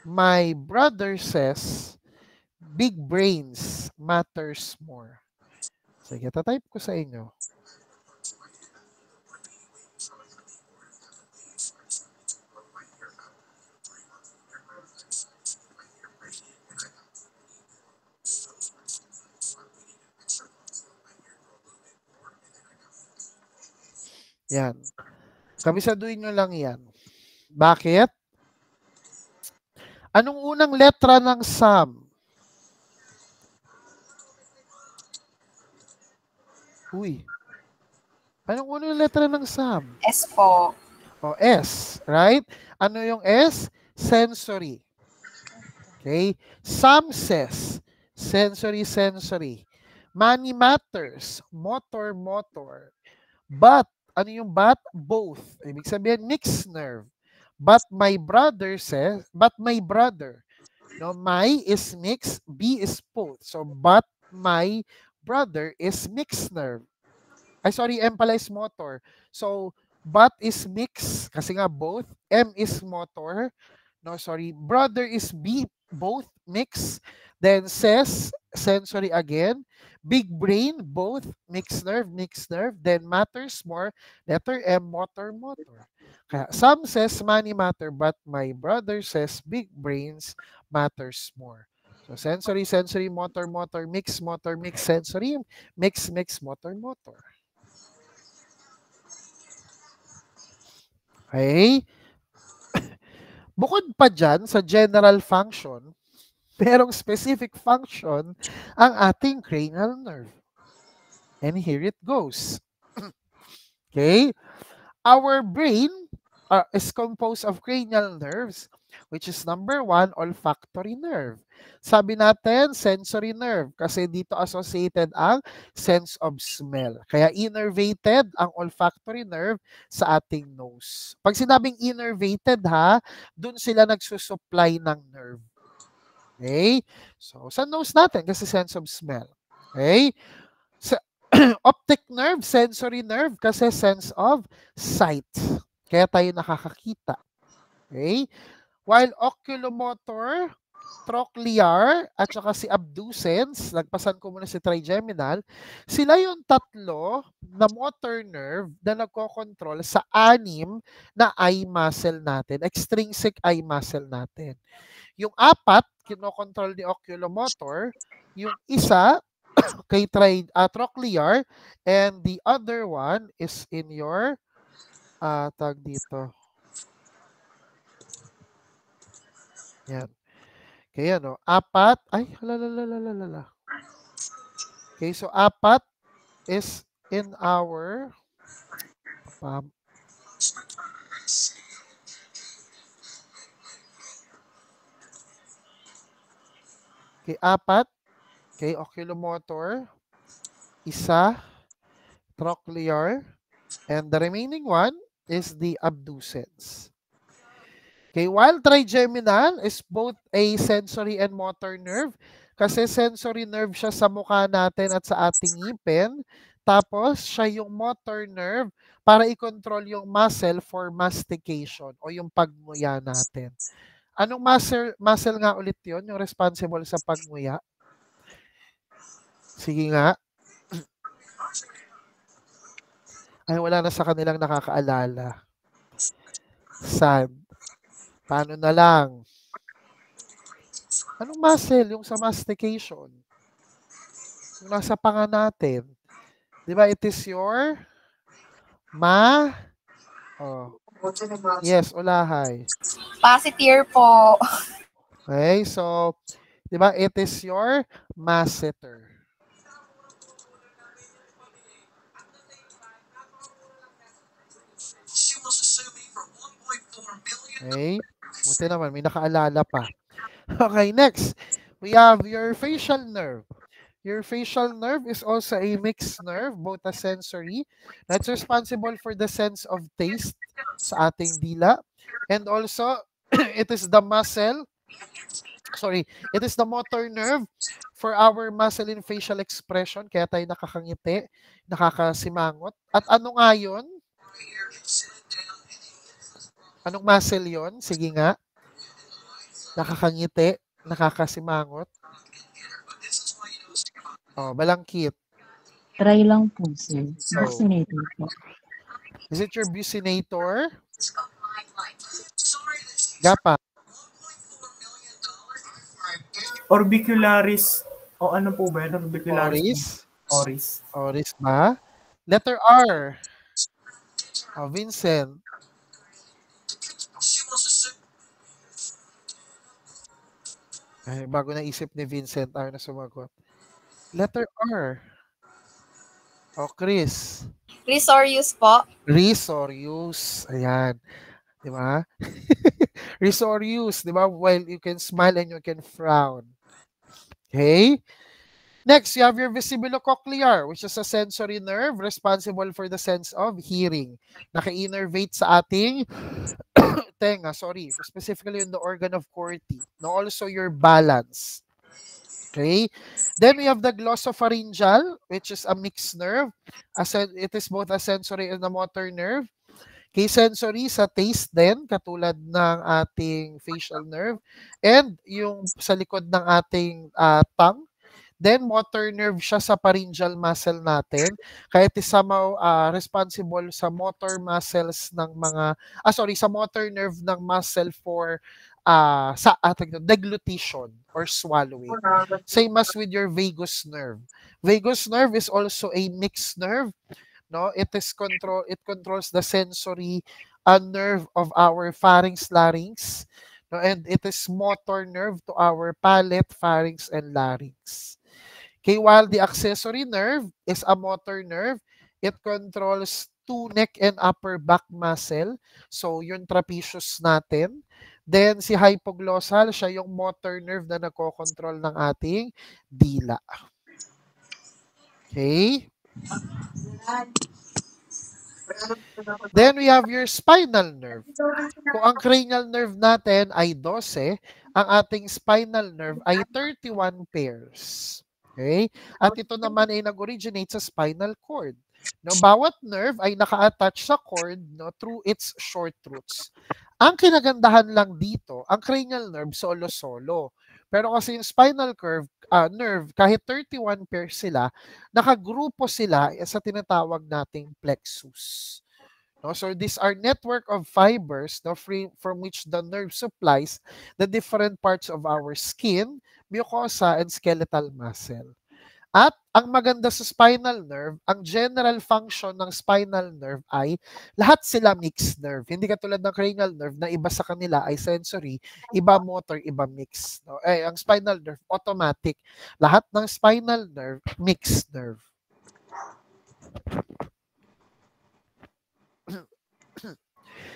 my brother says, big brains matters more. Sige, tatype ko sa inyo. Yan. Kabisaduhin nyo lang yan. Bakit? Anong unang letra ng Sam? Uy. Anong unang letra ng Sam? S po. O, S. Right? Ano yung S? Sensory. Okay? Sam says, sensory, sensory. Money matters, motor, motor. But, ano yung but? Both. Ibig sabihin, mixed nerve. But my brother says, but my brother. No, my is mixed, B is both. So, but my brother is mixed nerve. Ay, sorry, M pala is motor. So, but is mixed, kasi nga both. M is motor. No, sorry, brother is B, both mixed. Then says, sensory again. Big brain, both mixed nerve. Then matters more, letter M, motor, motor. Kaya, some says money matter, but my brother says big brains matters more. So, sensory, sensory, motor, motor, mix, sensory, mix, motor, motor. Okay? Bukod pa dyan, sa general function, merong specific function ang ating cranial nerve. And here it goes. Okay? Our brain is composed of cranial nerves, which is number 1, olfactory nerve. Sabi natin, sensory nerve, kasi dito associated ang sense of smell. Kaya innervated ang olfactory nerve sa ating nose. Pag sinabing innervated dun sila nagsusupply ng nerve. Okay? So, sa nose natin, kasi sense of smell. Okay? Sa optic nerve, sensory nerve, kasi sense of sight. Kaya tayo nakakakita. Okay? While oculomotor, trochlear, at saka si abducens, nagpasan ko muna si trigeminal, sila yung tatlo na motor nerve na nagkocontrol sa 6 na eye muscle natin, extrinsic eye muscle natin. Yung 4, kinokontrol ni oculomotor, yung isa, kay trochlear, and the other one is in your tag dito. Yan. Kaya 4, ay, lalala. Okay, so 4 is in our okay, 4, okay, oculomotor, isa, trochlear, and the remaining one is the abducens. Okay, while trigeminal is both a sensory and motor nerve, kasi sensory nerve siya sa mukha natin at sa ating ngipin, tapos siya yung motor nerve para i-control yung muscle for mastication o yung pagnguya natin. Anong muscle nga ulit yun, yung responsible sa pagnguya? Sige nga. Ay, wala na sa kanilang nakakaalala. Sad. Paano na lang? Anong muscle yung sa mastication? Yung nasa panga natin. Di ba, it is your yes, ulahay. Positier po. Okay, so, di ba, it is your masseter. Okay, buti naman, may nakaalala pa. Okay, next, we have your facial nerve. Your facial nerve is also a mixed nerve, both a sensory. That's responsible for the sense of taste sa ating dila. And also, it is the muscle, it is the motor nerve for our muscle and facial expression. Kaya tayo nakakangiti, nakakasimangot. At ano nga yun? Anong muscle yon? Sige nga. Nakakangiti, nakakasimangot. Oh, balangkit. Try lang po, sir. So, Buccinator po. is it your buccinator? Gapa. Orbicularis. O ano po ba? Orbicularis. Oris? Oris ba? Letter R. Oh, Vincent. Ay, bago naisip ni Vincent, ayaw na sumagot. Letter R. O, Chris. Risorius po. Risorius. Ayan. Di ba? Risorius. Di ba? While you can smile and you can frown. Okay? Next, you have your vestibulocochlear, which is a sensory nerve responsible for the sense of hearing. Naka-innervate sa ating tenga, specifically in the organ of Corti. No, also your balance. Okay? Then we have the glossopharyngeal, which is a mixed nerve. It is both a sensory and a motor nerve. Okay, sensory sa taste din, katulad ng ating facial nerve. And yung sa likod ng ating tongue. Then, motor nerve siya sa pharyngeal muscle natin. Kaya it is somehow responsible sa motor muscles ng mga, sa motor nerve ng muscle for deglutition or swallowing. Same as with your vagus nerve. Vagus nerve is also a mixed nerve. No, it controls the sensory nerve of our pharynx, larynx. No, and it is motor nerve to our palate, pharynx, and larynx. Okay, while the accessory nerve is a motor nerve, it controls two neck and upper back muscle. So, yung trapezius natin. Then, si hypoglossal, siya yung motor nerve na nagko-control ng ating dila. Okay? Then, we have your spinal nerve. Kung ang cranial nerve natin ay 12, ang ating spinal nerve ay 31 pairs. Okay? At ito naman ay nag-originate sa spinal cord. No, bawat nerve ay naka-attach sa cord, no, through its short roots. Ang kinagandahan lang dito, ang cranial nerve solo-solo. Pero kasi yung spinal nerve, kahit 31 pairs sila, nakagrupo sila sa tinatawag nating plexus. No, so these are network of fibers, no, from which the nerve supplies the different parts of our skin, mucosa, and skeletal muscle. At ang maganda sa spinal nerve, ang general function ng spinal nerve ay lahat sila mixed nerve. Hindi katulad ng cranial nerve na iba sa kanila ay sensory, iba motor, iba mixed. No? Ang spinal nerve, automatic. Lahat ng spinal nerve, mixed nerve.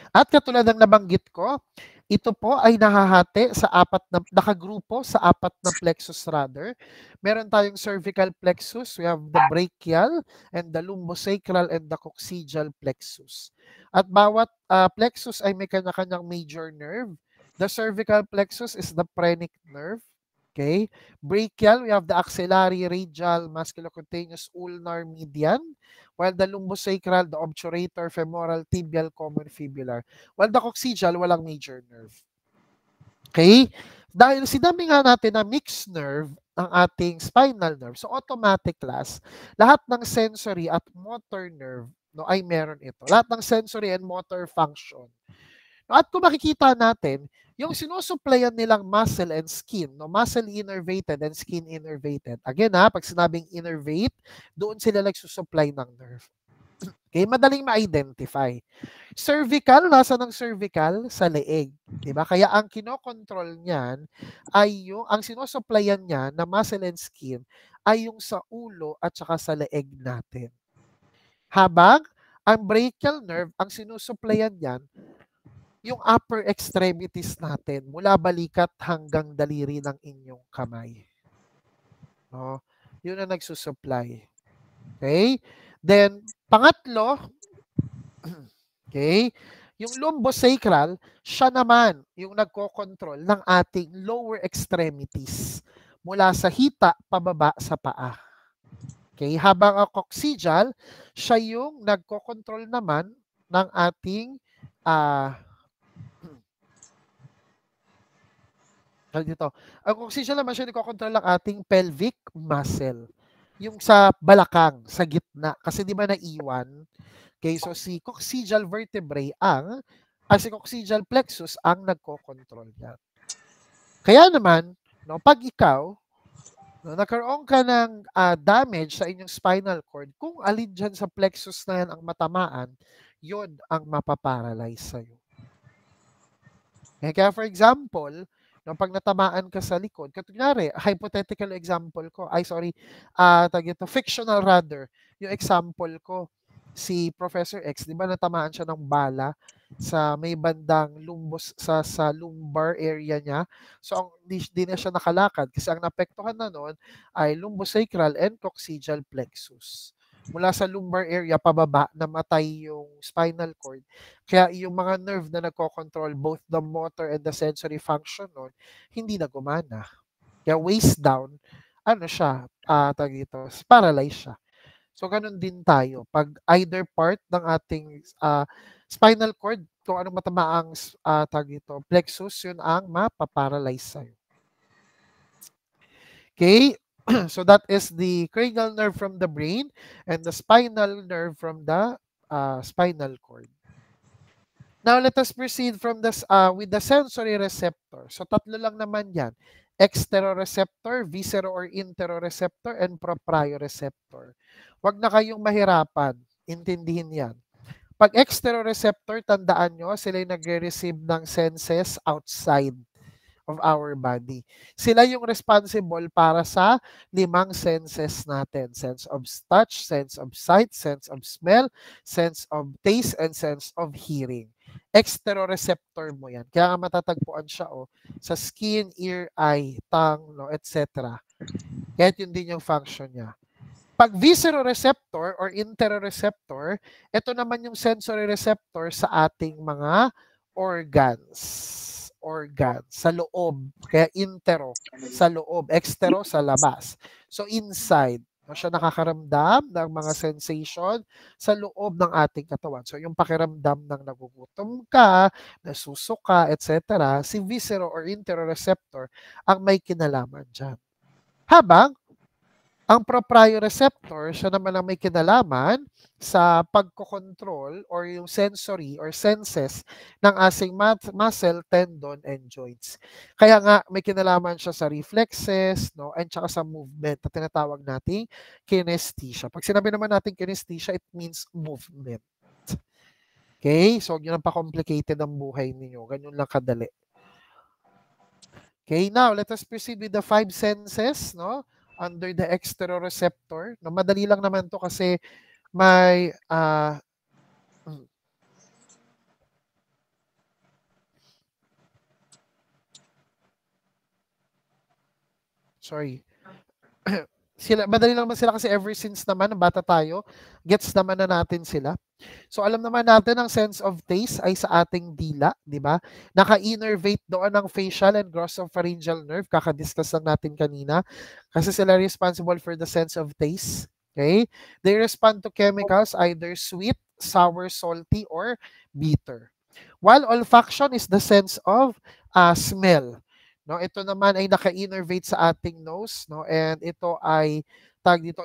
At katulad ng nabanggit ko, ito po ay nakagrupo sa apat na plexus rather. Meron tayong cervical plexus, we have the brachial, and the lumbosacral, and the coccygeal plexus. At bawat plexus ay may kanya-kanyang major nerve. The cervical plexus is the phrenic nerve. Okay? Brachial, we have the axillary, radial, musculocutaneous, ulnar, median. While the lumbosacral, the obturator, femoral, tibial, common, fibular. While the coccygeal, walang major nerve. Okay? Dahil sinabi nga natin na mixed nerve ang ating spinal nerve, so automatic class, lahat ng sensory at motor nerve no, ay meron ito. Lahat ng sensory and motor function. At kung makikita natin, yung sinusuplayan nilang muscle and skin, no, muscle innervated and skin innervated. Again pag sinabing innervate, doon sila nagsusupply ng nerve. Okay, madaling ma-identify. Cervical, nasa ng cervical? Sa leeg. Diba? Kaya ang kinokontrol niyan ay ang sinusuplayan niya na muscle and skin ay yung sa ulo at saka sa leeg natin. Habang ang brachial nerve, ang sinusuplayan niyan yung upper extremities natin, mula balikat hanggang daliri ng inyong kamay. No? Yun ang nagsusupply. Okay? Then, pangatlo, okay, yung lumbosacral, siya naman yung nagko-control ng ating lower extremities mula sa hita pababa sa paa. Okay, habang ang coccygeal, siya yung nagko-control naman ng ating dito. Ang coccygeal naman siya nagko-control ng ating pelvic muscle. Yung sa balakang, sa gitna. Kasi di ba naiwan? Okay, so si coccygeal vertebrae si coccygeal plexus ang nagko-control yan. Kaya naman, no, pag ikaw, no, nagkaroon ka ng damage sa inyong spinal cord, kung alin dyan sa plexus na yan ang matamaan, yun ang mapaparalyze sa'yo. Kaya for example, no, pag natamaan ka sa likod, kunyari, hypothetical example ko, fictional rather, yung example ko, si Professor X, di ba natamaan siya ng bala sa may bandang sa lumbar area niya. So, di na siya nakalakad kasi ang napektuhan na noon ay lumbosacral and coccygeal plexus. Mula sa lumbar area pababa, namatay yung spinal cord. Kaya yung mga nerve na nagko-control both the motor and the sensory function nun, hindi na gumana. Kaya waist down, paralyze siya. So, ganun din tayo. Pag either part ng ating spinal cord, kung anong matama ang plexus, yun ang mapaparalyze sa'yo. Okay? So that is the cranial nerve from the brain and the spinal nerve from the spinal cord. Now let us proceed from this with the sensory receptor. So tatlo lang naman yan. Exteroreceptor, viscero or interoreceptor, and proprioreceptor. Huwag na kayong mahirapan. Intindihin yan. Pag exteroreceptor, tandaan nyo, sila yung nagre-receive ng senses outside of our body. Sila yung responsible para sa 5 senses natin. Sense of touch, sense of sight, sense of smell, sense of taste, and sense of hearing. Exteroreceptor mo yan. Kaya nga matatagpuan siya sa skin, ear, eye, tongue, etc. Kaya yun din yung function niya. Pag visceroreceptor or interoreceptor, ito naman yung sensory receptor sa ating mga organs sa loob. Kaya intero sa loob, extero sa labas. So inside, siya nakakaramdam ng mga sensation sa loob ng ating katawan. So yung pakiramdam ng nagugutom ka, nasusuka, etc. Si viscero or interoreceptor ang may kinalaman dyan. Habang ang proprioreceptor, siya naman ang may kinalaman sa pagkocontrol or yung sensory or senses ng ating muscle, tendon, and joints. Kaya nga may kinalaman siya sa reflexes, no, and saka sa movement na tinatawag nating kinesthesia. Pag sinabi naman natin kinesthesia, it means movement. Okay? So, yun ang pa-complicated ang buhay ninyo. Ganyan lang kadali. Okay, now let us proceed with the 5 senses, no? Under the exteroreceptor. No, madali lang naman to kasi may madali lang naman sila kasi ever since naman, bata tayo, gets naman na natin sila. So alam naman natin ang sense of taste ay sa ating dila, di ba? Naka-innervate doon ang facial and glossopharyngeal nerve, kakadiscuss lang natin kanina, kasi sila responsible for the sense of taste. Okay? They respond to chemicals either sweet, sour, salty, or bitter. While olfaction is the sense of smell. No, ito naman ay naka-innervate sa ating nose, no, and ito ay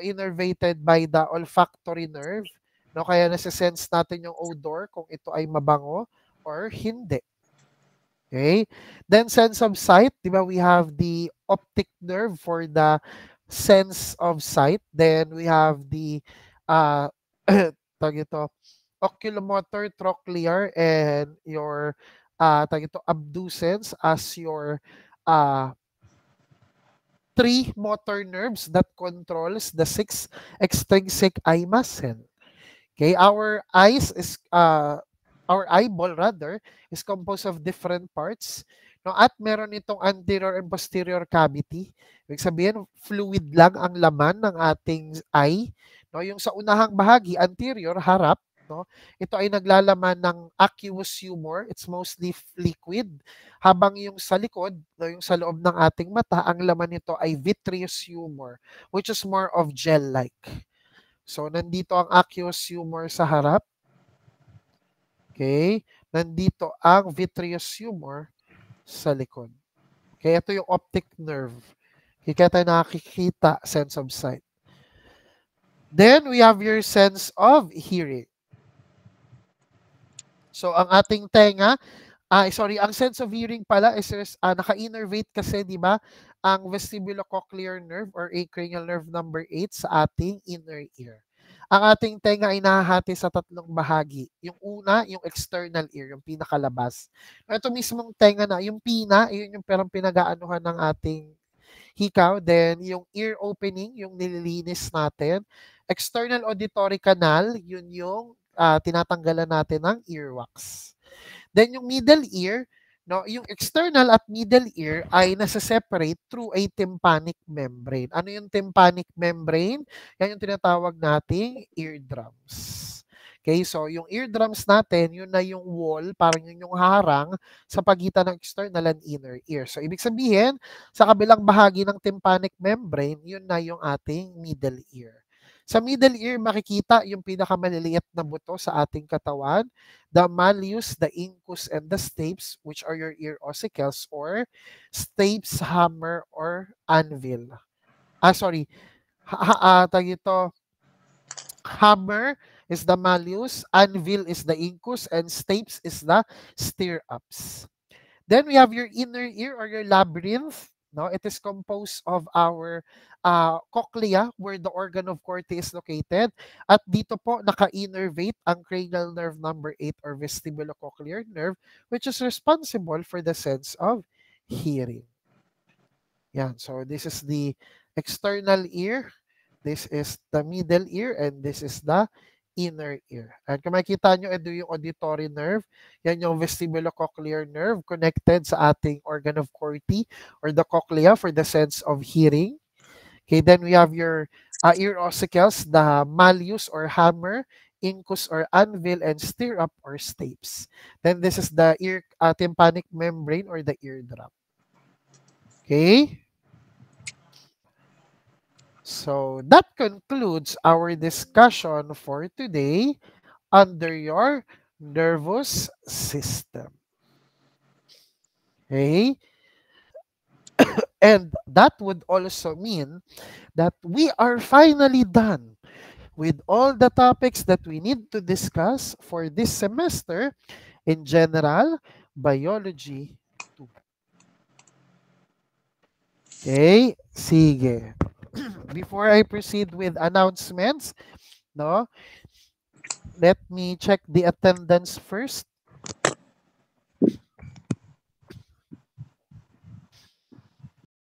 innervated by the olfactory nerve, no, kaya nasa-sense natin yung odor kung ito ay mabango or hindi. Okay? Then sense of sight, di ba, we have the optic nerve for the sense of sight. Then we have the oculomotor, trochlear, and your abducens as your 3 motor nerves that controls the 6 extrinsic eye muscle. Okay, our eyeball rather is composed of different parts. no, at meron itong anterior and posterior cavity. Ibig sabihin, fluid lang ang laman ng ating eye. No, yung sa unahang bahagi, anterior, harap, no, ito ay naglalaman ng aqueous humor. It's mostly liquid. Habang yung sa likod, no, yung sa loob ng ating mata, ang laman nito ay vitreous humor, which is more of gel-like. So, nandito ang aqueous humor sa harap. Okay? Nandito ang vitreous humor sa likod. Okay? Ito yung optic nerve. Okay, kaya tayo nakikita sense of sight. Then, we have your sense of hearing. So, ang ating tenga, ang sense of hearing pala is naka-innervate kasi, di ba, ang vestibulocochlear nerve or cranial nerve number 8 sa ating inner ear. Ang ating tenga ay nahahati sa tatlong bahagi. Yung una, yung external ear, yung pinakalabas. Ito mismong tenga na, yung pina, yun yung parang pinag-aanuhan ng ating hikaw. Then, yung ear opening, yung nililinis natin. External auditory canal, yun yung tinatanggalan natin ng earwax. Then, yung middle ear, no, yung external at middle ear ay nasa-separate through a tympanic membrane. Ano yung tympanic membrane? Yan yung tinatawag nating eardrums. Okay, so yung eardrums natin, yun na yung wall, parang yun yung harang sa pagitan ng external and inner ear. So, ibig sabihin, sa kabilang bahagi ng tympanic membrane, yun na yung ating middle ear. Sa middle ear, makikita yung pinakamaliliit na buto sa ating katawan, the malleus, the incus, and the stapes, which are your ear ossicles, or stapes, hammer, or anvil. Hammer is the malleus, anvil is the incus, and stapes is the stirrups. Then we have your inner ear or your labyrinth. No, it is composed of our cochlea, where the organ of Corti is located. At dito po naka-innervate ang cranial nerve number 8 or vestibulocochlear nerve, which is responsible for the sense of hearing. Yan. So this is the external ear, this is the middle ear, and this is the inner ear. And kung makikita nyo, ito yung auditory nerve. Yan yung vestibulocochlear nerve connected sa ating organ of Corti or the cochlea for the sense of hearing. Okay, then we have your ear ossicles, the malleus or hammer, incus or anvil, and stirrup or stapes. Then this is the ear tympanic membrane or the eardrum. Okay? So that concludes our discussion for today under your nervous system. Okay? And that would also mean that we are finally done with all the topics that we need to discuss for this semester in General Biology 2. Okay? Sige. Before I proceed with announcements, no, let me check the attendance first.